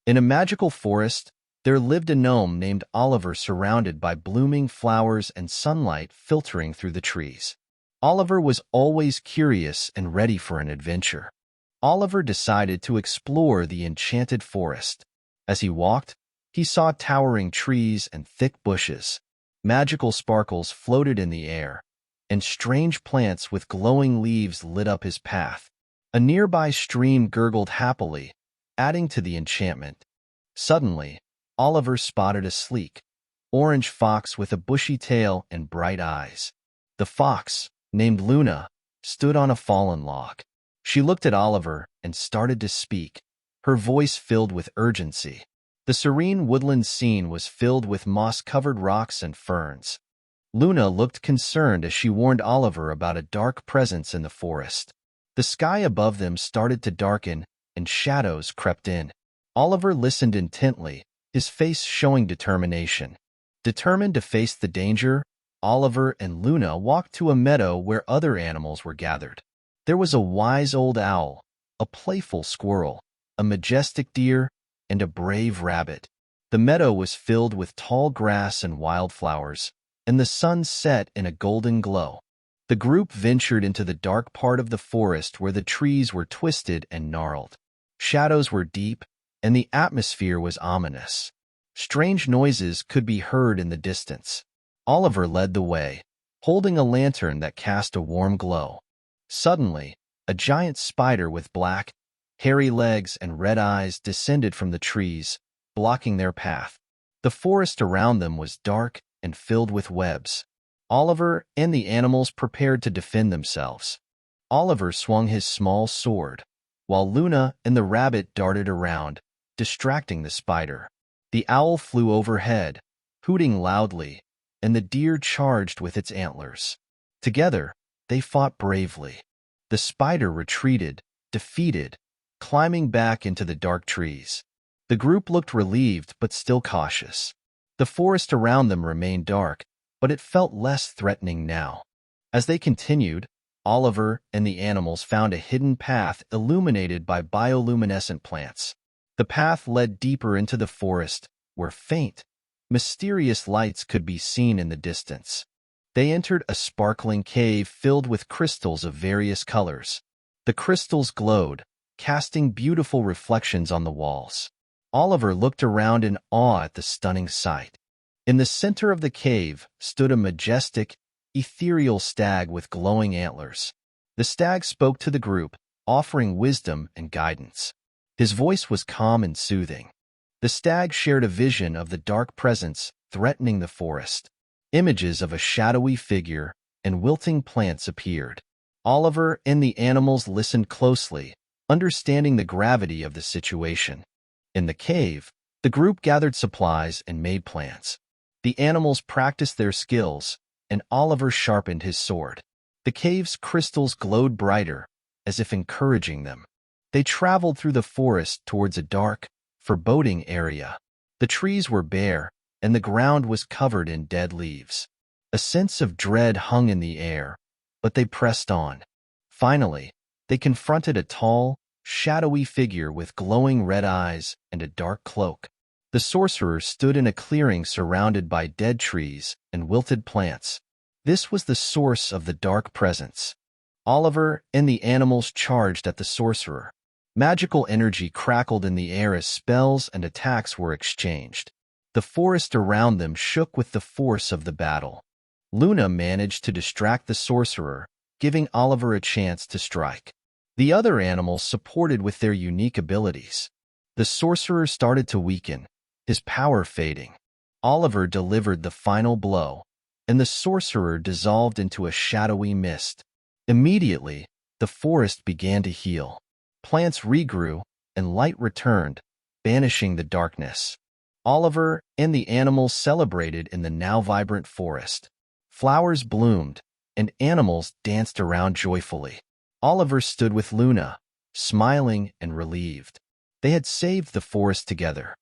In a magical forest, there lived a gnome named Oliver, surrounded by blooming flowers and sunlight filtering through the trees. Oliver was always curious and ready for an adventure. Oliver decided to explore the enchanted forest. As he walked, he saw towering trees and thick bushes. Magical sparkles floated in the air, and strange plants with glowing leaves lit up his path. A nearby stream gurgled happily, adding to the enchantment. Suddenly, Oliver spotted a sleek, orange fox with a bushy tail and bright eyes. The fox, named Luna, stood on a fallen log. She looked at Oliver and started to speak, her voice filled with urgency. The serene woodland scene was filled with moss-covered rocks and ferns. Luna looked concerned as she warned Oliver about a dark presence in the forest. The sky above them started to darken, and shadows crept in. Oliver listened intently, his face showing determination. Determined to face the danger, Oliver and Luna walked to a meadow where other animals were gathered. There was a wise old owl, a playful squirrel, a majestic deer, and a brave rabbit. The meadow was filled with tall grass and wildflowers, and the sun set in a golden glow. The group ventured into the dark part of the forest where the trees were twisted and gnarled. Shadows were deep, and the atmosphere was ominous. Strange noises could be heard in the distance. Oliver led the way, holding a lantern that cast a warm glow. Suddenly, a giant spider with black, hairy legs and red eyes descended from the trees, blocking their path. The forest around them was dark and filled with webs. Oliver and the animals prepared to defend themselves. Oliver swung his small sword, while Luna and the rabbit darted around, distracting the spider. The owl flew overhead, hooting loudly, and the deer charged with its antlers. Together, they fought bravely. The spider retreated, defeated, climbing back into the dark trees. The group looked relieved but still cautious. The forest around them remained dark, but it felt less threatening now. As they continued, Oliver and the animals found a hidden path illuminated by bioluminescent plants. The path led deeper into the forest, where faint, mysterious lights could be seen in the distance. They entered a sparkling cave filled with crystals of various colors. The crystals glowed, casting beautiful reflections on the walls. Oliver looked around in awe at the stunning sight. In the center of the cave stood a majestic, ethereal stag with glowing antlers. The stag spoke to the group, offering wisdom and guidance. His voice was calm and soothing. The stag shared a vision of the dark presence threatening the forest. Images of a shadowy figure and wilting plants appeared. Oliver and the animals listened closely, understanding the gravity of the situation. In the cave, the group gathered supplies and made plans. The animals practiced their skills, and Oliver sharpened his sword. The cave's crystals glowed brighter, as if encouraging them. They traveled through the forest towards a dark, foreboding area. The trees were bare, and the ground was covered in dead leaves. A sense of dread hung in the air, but they pressed on. Finally, they confronted a tall, shadowy figure with glowing red eyes and a dark cloak. The sorcerer stood in a clearing surrounded by dead trees and wilted plants. This was the source of the dark presence. Oliver and the animals charged at the sorcerer. Magical energy crackled in the air as spells and attacks were exchanged. The forest around them shook with the force of the battle. Luna managed to distract the sorcerer, giving Oliver a chance to strike. The other animals supported with their unique abilities. The sorcerer started to weaken, his power fading. Oliver delivered the final blow, and the sorcerer dissolved into a shadowy mist. Immediately, the forest began to heal. Plants regrew, and light returned, banishing the darkness. Oliver and the animals celebrated in the now vibrant forest. Flowers bloomed, and animals danced around joyfully. Oliver stood with Luna, smiling and relieved. They had saved the forest together.